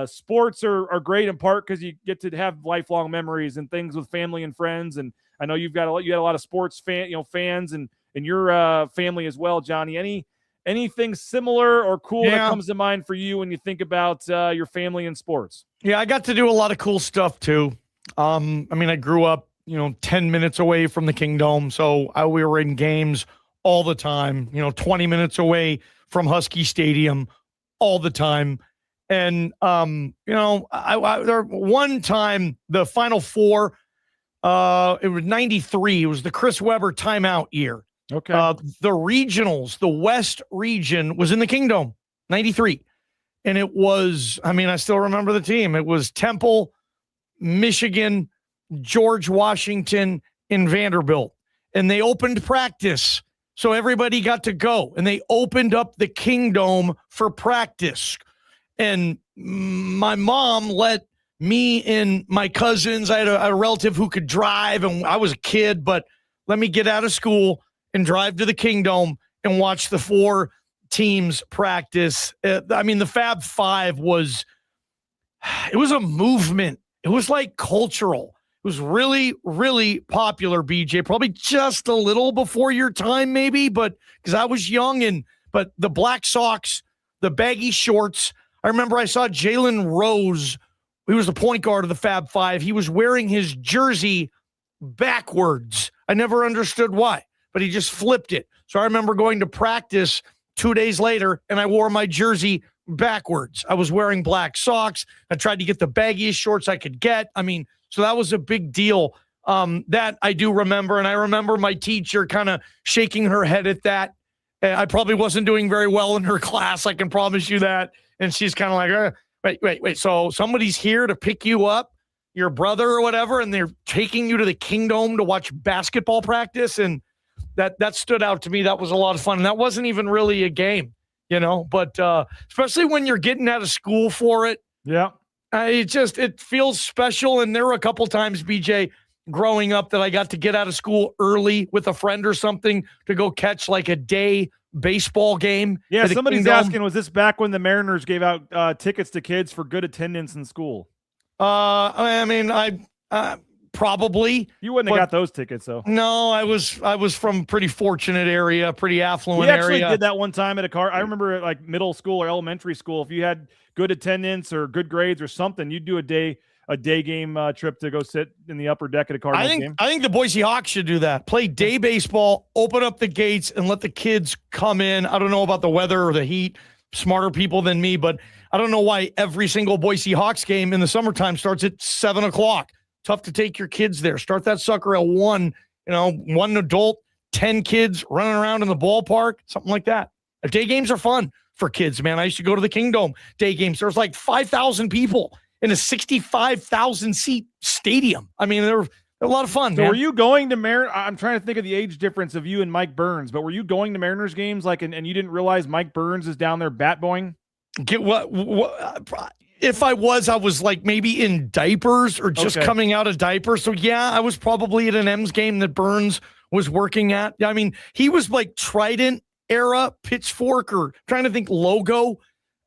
sports are great in part because you get to have lifelong memories and things with family and friends. And I know you had a lot of sports fans and your family as well, Johnny. Anything similar or cool that comes to mind for you when you think about your family and sports? Yeah, I got to do a lot of cool stuff too. I grew up, 10 minutes away from the Kingdome, so we were in games all the time, 20 minutes away from Husky Stadium all the time. And, there one time, the Final Four, it was 93. It was the Chris Webber timeout year. Okay. The regionals, the West region was in the Kingdome, 93. And it was, I still remember the team. It was Temple, Michigan, George Washington, and Vanderbilt. And they opened practice So everybody got to go, and they opened up the Kingdome for practice. And my mom let me and my cousins, I had a relative who could drive, and I was a kid, but let me get out of school and drive to the Kingdome and watch the 4 teams practice. I mean, the Fab Five was a movement. It was like cultural. It was really, really popular, BJ, probably just a little before your time, maybe, but because I was young, but the black socks, the baggy shorts. I remember I saw Jalen Rose. He was the point guard of the Fab Five. He was wearing his jersey backwards. I never understood why, but he just flipped it. So I remember going to practice 2 days later, and I wore my jersey backwards. I was wearing black socks. I tried to get the baggiest shorts I could get. I mean, so that was a big deal. That I do remember, and I remember my teacher kind of shaking her head at that. I probably wasn't doing very well in her class, I can promise you that. And she's kind of like, wait. So somebody's here to pick you up, your brother or whatever, and they're taking you to the Kingdome to watch basketball practice? And that stood out to me. That was a lot of fun. And that wasn't even really a game, but especially when you're getting out of school for it. Yeah. It feels special. And there were a couple times, BJ, growing up that I got to get out of school early with a friend or something to go catch like a day baseball game. Yeah, somebody's asking, was this back when the Mariners gave out tickets to kids for good attendance in school? I mean, probably. You wouldn't have got those tickets, though. No, I was from pretty fortunate area, pretty affluent area. We actually area. did that one time at a car. I remember at like middle school or elementary school, if you had good attendance or good grades or something, you'd do a day game trip to go sit in the upper deck at a Cardinals game. I think the Boise Hawks should do that. Play day baseball, open up the gates, and let the kids come in. I don't know about the weather or the heat. Smarter people than me, but I don't know why every single Boise Hawks game in the summertime starts at 7 o'clock. Tough to take your kids there. Start that sucker at 1, 1 adult, 10 kids running around in the ballpark, something like that. Day games are fun for kids, man. I used to go to the Kingdome day games. There was like 5,000 people in a 65,000 seat stadium. I mean, they're a lot of fun. So man. were you going to Mariners? I'm trying to think of the age difference of you and Mike Burns, but were you going to Mariners games and you didn't realize Mike Burns is down there bat boying? Get what? If I was like maybe in diapers or just coming out of diapers. So yeah, I was probably at an M's game that Burns was working at. I mean, he was like Trident era Pitchfork, or trying to think logo.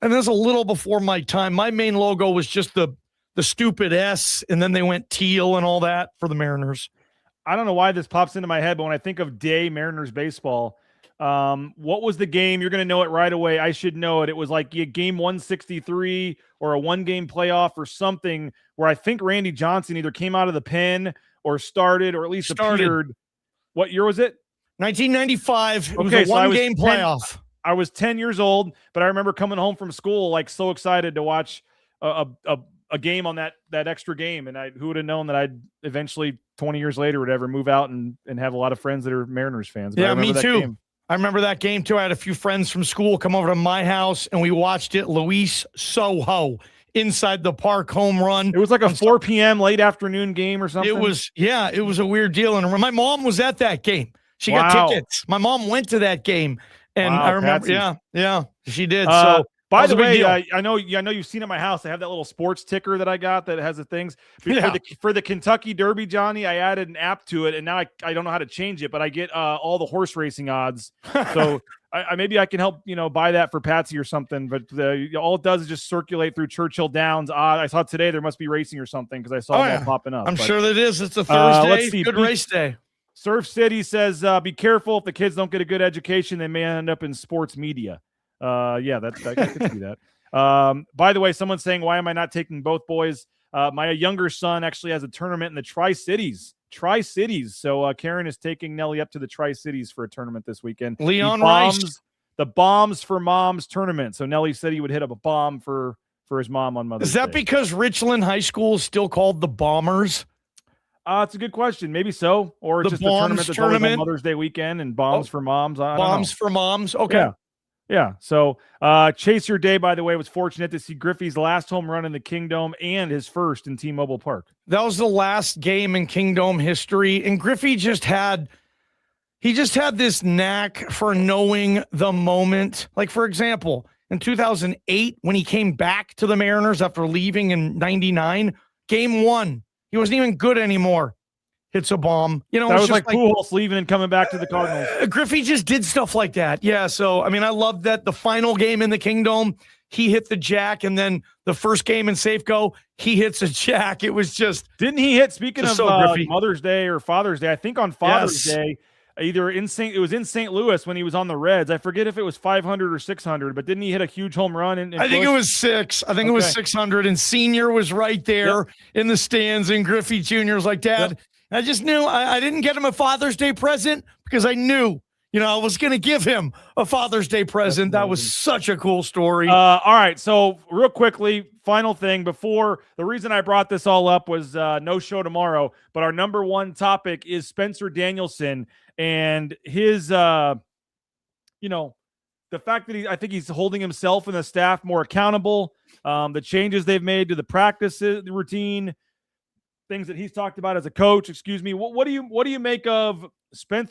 And that's a little before my time. My main logo was just the stupid S, and then they went teal and all that for the Mariners. I don't know why this pops into my head, but when I think of day Mariners baseball, what was the game? You're going to know it right away. I should know it. It was like game 163 or a one-game playoff or something where I think Randy Johnson either came out of the pen or started or at least appeared. What year was it? 1995. It was a one-game playoff. I was 10 years old, but I remember coming home from school like so excited to watch a game on that extra game. And who would have known that I'd eventually 20 years later would ever move out and have a lot of friends that are Mariners fans. But yeah, me too. I remember that game too. I had a few friends from school come over to my house and we watched it. Luis Soho inside the park home run. It was like a 4 p.m. late afternoon game or something. It was a weird deal. And my mom was at that game. She got tickets. My mom went to that game. And I remember, yeah, she did. So by the way, I know you've seen at my house. I have that little sports ticker that I got that has the things for the Kentucky Derby, Johnny. I added an app to it, and now I don't know how to change it, but I get all the horse racing odds. So maybe I can help buy that for Patsy or something. But all it does is just circulate through Churchill Downs. I saw today there must be racing or something because I saw them all popping up. I'm sure that is. It's a Thursday. Let's see. Good race day. Surf City says, be careful. If the kids don't get a good education, they may end up in sports media. I could see that. By the way, someone's saying, why am I not taking both boys? My younger son actually has a tournament in the Tri-Cities. So Karen is taking Nelly up to the Tri-Cities for a tournament this weekend. Leon Rice. The Bombs for Moms tournament. So Nelly said he would hit up a bomb for his mom on Mother's Day. Is that because Richland High School is still called the Bombers? It's a good question. Maybe so. Or it's just a tournament that's always on Mother's Day weekend and Bombs for Moms. Bombs for Moms. Okay. Yeah. So Chase Your Day, by the way, was fortunate to see Griffey's last home run in the Kingdome and his first in T-Mobile Park. That was the last game in Kingdome history. And Griffey just had He just had this knack for knowing the moment. Like, for example, in 2008, when he came back to the Mariners after leaving in 99, game 1, he wasn't even good anymore. Hits a bomb. You know, that it was just like Pujols leaving and coming back to the Cardinals. Griffey just did stuff like that. Yeah, so, I mean, I love that the final game in the Kingdom, he hit the jack, and then the first game in Safeco, he hits a jack. It was just... Didn't he hit, speaking of Griffey. Mother's Day or Father's Day, I think on Father's Day, either it was in St. Louis when he was on the Reds. I forget if it was 500 or 600, but didn't he hit a huge home run? I think it was 6. I think it was 600, and Senior was right there in the stands, and Griffey Jr. was like, Dad, I just knew I didn't get him a Father's Day present because I knew, I was going to give him a Father's Day present. That was such a cool story. All right, so real quickly, final thing before the reason I brought this all up was no show tomorrow, but our number one topic is Spencer Danielson and his, the fact that I think he's holding himself and the staff more accountable, the changes they've made to the practice routine, things that he's talked about as a coach. Excuse me. What do you make of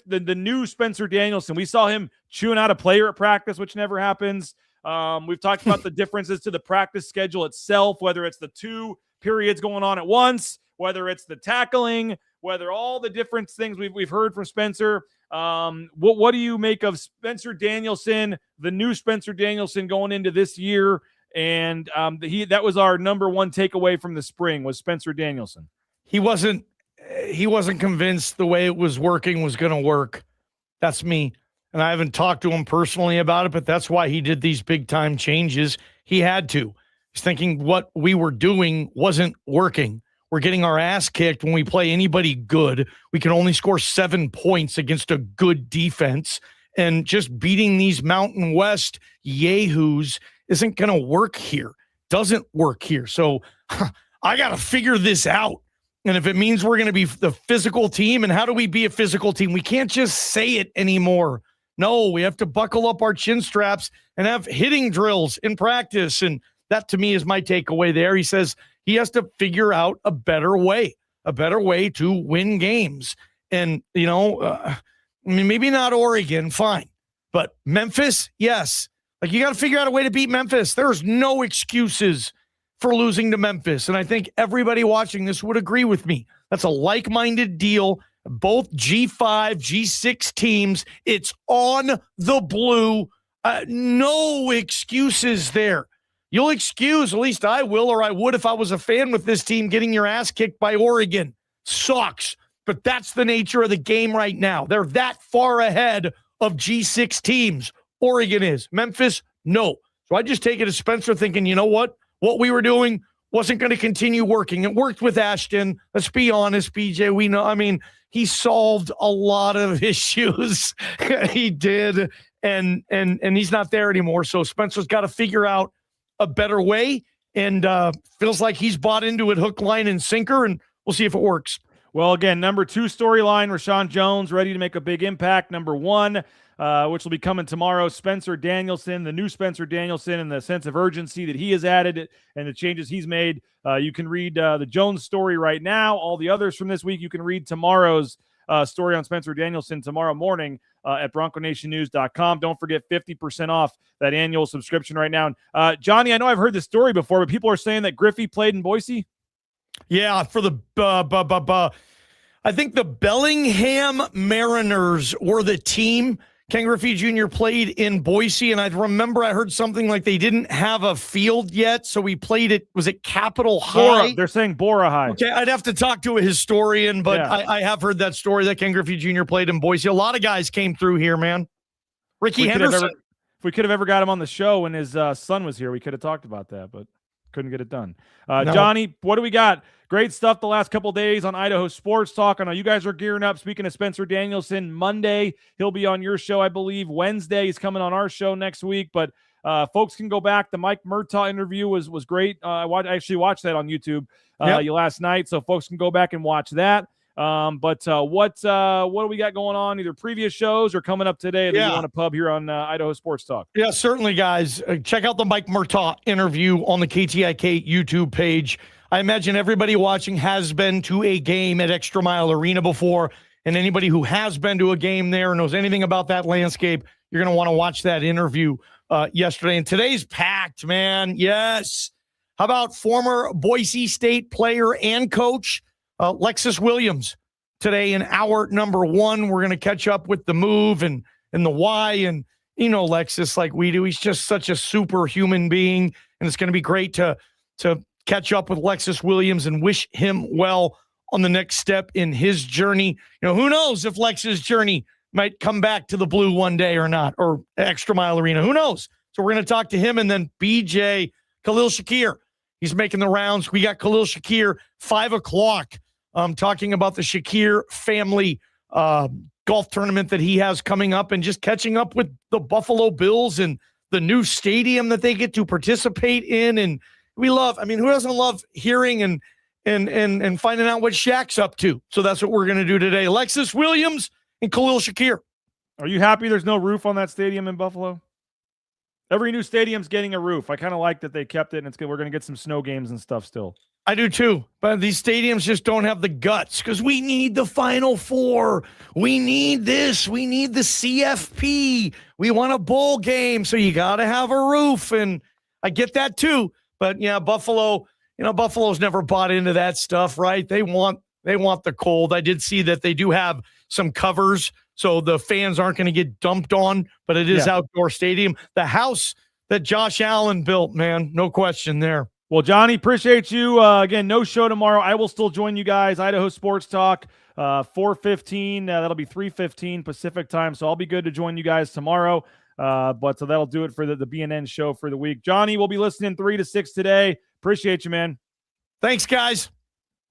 the new Spencer Danielson? We saw him chewing out a player at practice, which never happens. We've talked about the differences to the practice schedule itself, whether it's the 2 periods going on at once, whether it's the tackling, whether all the different things we've heard from Spencer. What do you make of Spencer Danielson, the new Spencer Danielson going into this year? And that was our number one takeaway from the spring was Spencer Danielson. He wasn't convinced the way it was working was going to work. That's me. And I haven't talked to him personally about it, but that's why he did these big time changes. He had to. He's thinking what we were doing wasn't working. We're getting our ass kicked when we play anybody good. We can only score 7 points against a good defense. And just beating these Mountain West yahoos isn't going to work here. Doesn't work here. So I got to figure this out. And if it means we're going to be the physical team, and how do we be a physical team? We can't just say it anymore. No, we have to buckle up our chin straps and have hitting drills in practice. And that, to me, is my takeaway there. He says he has to figure out a better way to win games. And, maybe not Oregon, fine. But Memphis, yes. Like, you got to figure out a way to beat Memphis. There's no excuses for losing to Memphis. And I think everybody watching this would agree with me. That's a like-minded deal. Both G5, G6 teams. It's on the blue. No excuses there. You'll excuse, at least I will, or I would if I was a fan with this team, getting your ass kicked by Oregon. Sucks. But that's the nature of the game right now. They're that far ahead of G6 teams. Oregon is. Memphis, no. So I just take it as Spencer thinking, you know what? What we were doing wasn't going to continue working. It worked with Ashton. Let's be honest, BJ. We know, he solved a lot of issues. He did. And he's not there anymore. So Spencer's got to figure out a better way, and feels like he's bought into it hook, line, and sinker, and we'll see if it works. Well, again, number 2 storyline, Rashawn Jones ready to make a big impact. Number 1, which will be coming tomorrow, Spencer Danielson, the new Spencer Danielson, and the sense of urgency that he has added and the changes he's made. You can read the Jones story right now. All the others from this week, you can read tomorrow's story on Spencer Danielson tomorrow morning at BroncoNationNews.com. Don't forget 50% off that annual subscription right now. Johnny, I know I've heard this story before, but people are saying that Griffey played in Boise. Yeah, for the I think the Bellingham Mariners were the team. Ken Griffey Jr. played in Boise, and I remember I heard something like they didn't have a field yet, so we played it. Was it Capitol High? They're saying Bora High. Okay, I'd have to talk to a historian, but yeah. I have heard that story that Ken Griffey Jr. played in Boise. A lot of guys came through here, man. Ricky Henderson. If we could have ever got him on the show when his son was here, we could have talked about that, but couldn't get it done. No. Johnny, what do we got? Great stuff the last couple days on Idaho Sports Talk. I know you guys are gearing up. Speaking of Spencer Danielson, Monday, he'll be on your show, I believe. Wednesday, he's coming on our show next week. But folks can go back. The Mike Murtaugh interview was great. I actually watched that on YouTube last night, so folks can go back and watch that. But what do we got going on, either previous shows or coming up today that you want to pub here on Idaho Sports Talk? Yeah, certainly, guys. Check out the Mike Murtaugh interview on the KTIK YouTube page. I imagine everybody watching has been to a game at Extra Mile Arena before. And anybody who has been to a game there, knows anything about that landscape, you're going to want to watch that interview yesterday. And today's packed, man. Yes. How about former Boise State player and coach Lexus Williams today in hour number 1? We're going to catch up with the move and the why. And, Lexus like we do. He's just such a super human being. And it's going to be great to catch up with Lexus Williams and wish him well on the next step in his journey. Who knows if Lex's journey might come back to the blue one day or not, or Extra Mile Arena. Who knows? So we're going to talk to him. And then BJ, Khalil Shakir. He's making the rounds. We got Khalil Shakir, 5 o'clock, talking about the Shakir family golf tournament that he has coming up, and just catching up with the Buffalo Bills and the new stadium that they get to participate in. And we love, who doesn't love hearing and finding out what Shaq's up to? So that's what we're going to do today. Lexus Williams and Khalil Shakir. Are you happy there's no roof on that stadium in Buffalo? Every new stadium's getting a roof. I kind of like that they kept it, and it's good. We're going to get some snow games and stuff still. I do too, but these stadiums just don't have the guts, because we need the Final Four. We need this. We need the CFP. We want a bowl game, so you got to have a roof, and I get that too. But yeah, Buffalo, Buffalo's never bought into that stuff, right? They want the cold. I did see that they do have some covers, so the fans aren't going to get dumped on, but it is outdoor stadium. The house that Josh Allen built, man, no question there. Well, Johnny, appreciate you. Again, no show tomorrow. I will still join you guys. Idaho Sports Talk, 4:15. That'll be 3:15 Pacific time. So I'll be good to join you guys tomorrow. But so that'll do it for the BNN show for the week. Johnny, we'll be listening 3 to 6 today. Appreciate you, man. Thanks, guys.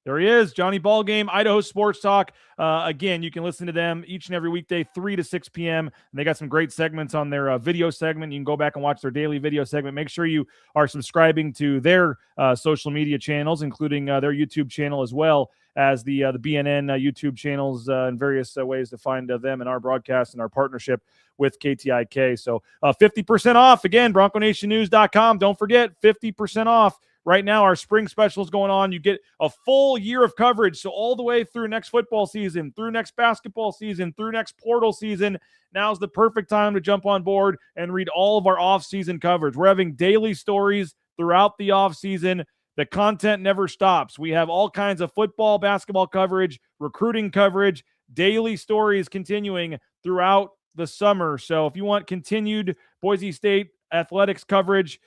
There he is, Johnny Ballgame, Idaho Sports Talk. Again, you can listen to them each and every weekday, 3 to 6 p.m. And they got some great segments on their video segment. You can go back and watch their daily video segment. Make sure you are subscribing to their social media channels, including their YouTube channel, as well as the BNN YouTube channels, and various ways to find them and our broadcast and our partnership with KTIK. So 50% off. Again, BroncoNationNews.com. Don't forget, 50% off. Right now, our spring special is going on. You get a full year of coverage. So all the way through next football season, through next basketball season, through next portal season, now's the perfect time to jump on board and read all of our off-season coverage. We're having daily stories throughout the off-season. The content never stops. We have all kinds of football, basketball coverage, recruiting coverage, daily stories continuing throughout the summer. So if you want continued Boise State athletics coverage,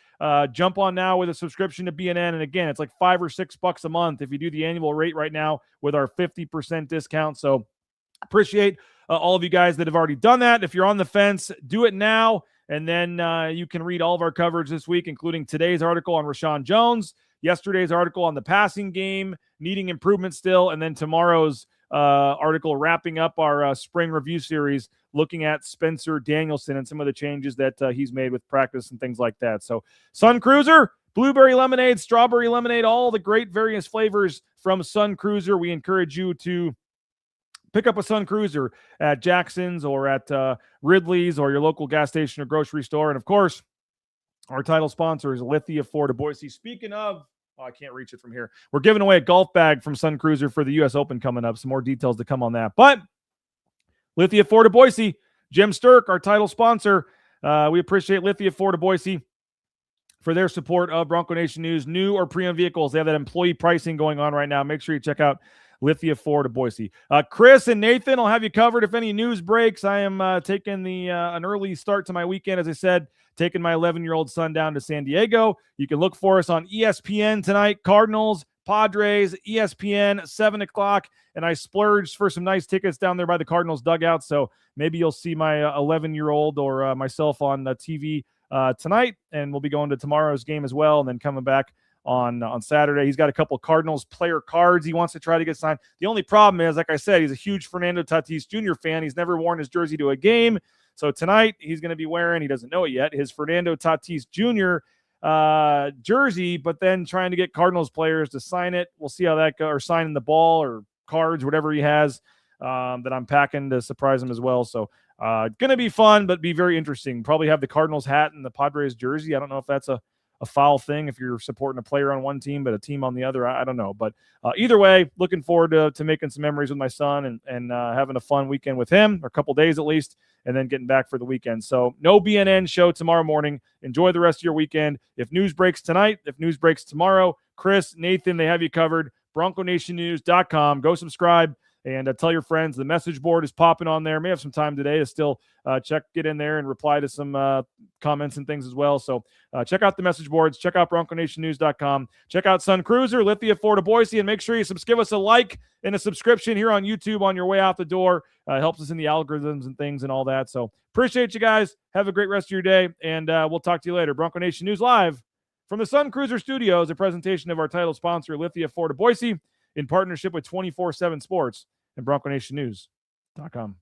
jump on now with a subscription to BNN. And again, it's like $5 or $6 a month if you do the annual rate right now with our 50% discount. So appreciate all of you guys that have already done that. If you're on the fence, do it now. And then you can read all of our coverage this week, including today's article on Rashawn Jones, yesterday's article on the passing game, needing improvement still, and then tomorrow's article wrapping up our spring review series, looking at Spencer Danielson and some of the changes that he's made with practice and things like that. So Sun Cruiser, blueberry lemonade, strawberry lemonade, all the great various flavors from Sun Cruiser. We encourage you to pick up a Sun Cruiser at Jackson's or at Ridley's or your local gas station or grocery store. And of course, our title sponsor is Lithia Ford of Boise. Speaking of, I can't reach it from here. We're giving away a golf bag from Sun Cruiser for the U.S. Open coming up. Some more details to come on that. But Lithia Ford of Boise, Jim Sturk, our title sponsor. We appreciate Lithia Ford of Boise for their support of Bronco Nation News, new or pre-owned vehicles. They have that employee pricing going on right now. Make sure you check out Lithia Ford of Boise. Chris and Nathan, I'll have you covered if any news breaks. I am taking an early start to my weekend, as I said, taking my 11-year-old son down to San Diego. You can look for us on ESPN tonight. Cardinals, Padres, ESPN, 7 o'clock. And I splurged for some nice tickets down there by the Cardinals dugout. So maybe you'll see my 11-year-old or myself on TV tonight. And we'll be going to tomorrow's game as well, and then coming back on Saturday. He's got a couple Cardinals player cards he wants to try to get signed. The only problem is, like I said, he's a huge Fernando Tatis Jr. fan. He's never worn his jersey to a game. So tonight he's going to be wearing, he doesn't know it yet, his Fernando Tatis Jr. Jersey, but then trying to get Cardinals players to sign it. We'll see how that goes, or signing the ball or cards, whatever he has that I'm packing to surprise him as well. So going to be fun, but be very interesting. Probably have the Cardinals hat and the Padres jersey. I don't know if that's a a foul thing if you're supporting a player on one team but a team on the other. I don't know. But either way, looking forward to making some memories with my son and having a fun weekend with him, or a couple days at least, and then getting back for the weekend. So no BNN show tomorrow morning. Enjoy the rest of your weekend. If news breaks tonight, if news breaks tomorrow, Chris, Nathan, they have you covered. BroncoNationNews.com. Go subscribe and tell your friends. The message board is popping on there. May have some time today to still get in there and reply to some comments and things as well. So check out the message boards. Check out BroncoNationNews.com. Check out Sun Cruiser, Lithia Ford of Boise, and make sure you give us a like and a subscription here on YouTube on your way out the door. It helps us in the algorithms and things and all that. So appreciate you guys. Have a great rest of your day, and we'll talk to you later. Bronco Nation News Live from the Sun Cruiser Studios, a presentation of our title sponsor, Lithia Ford of Boise, in partnership with 24/7 Sports and BroncoNationNews.com.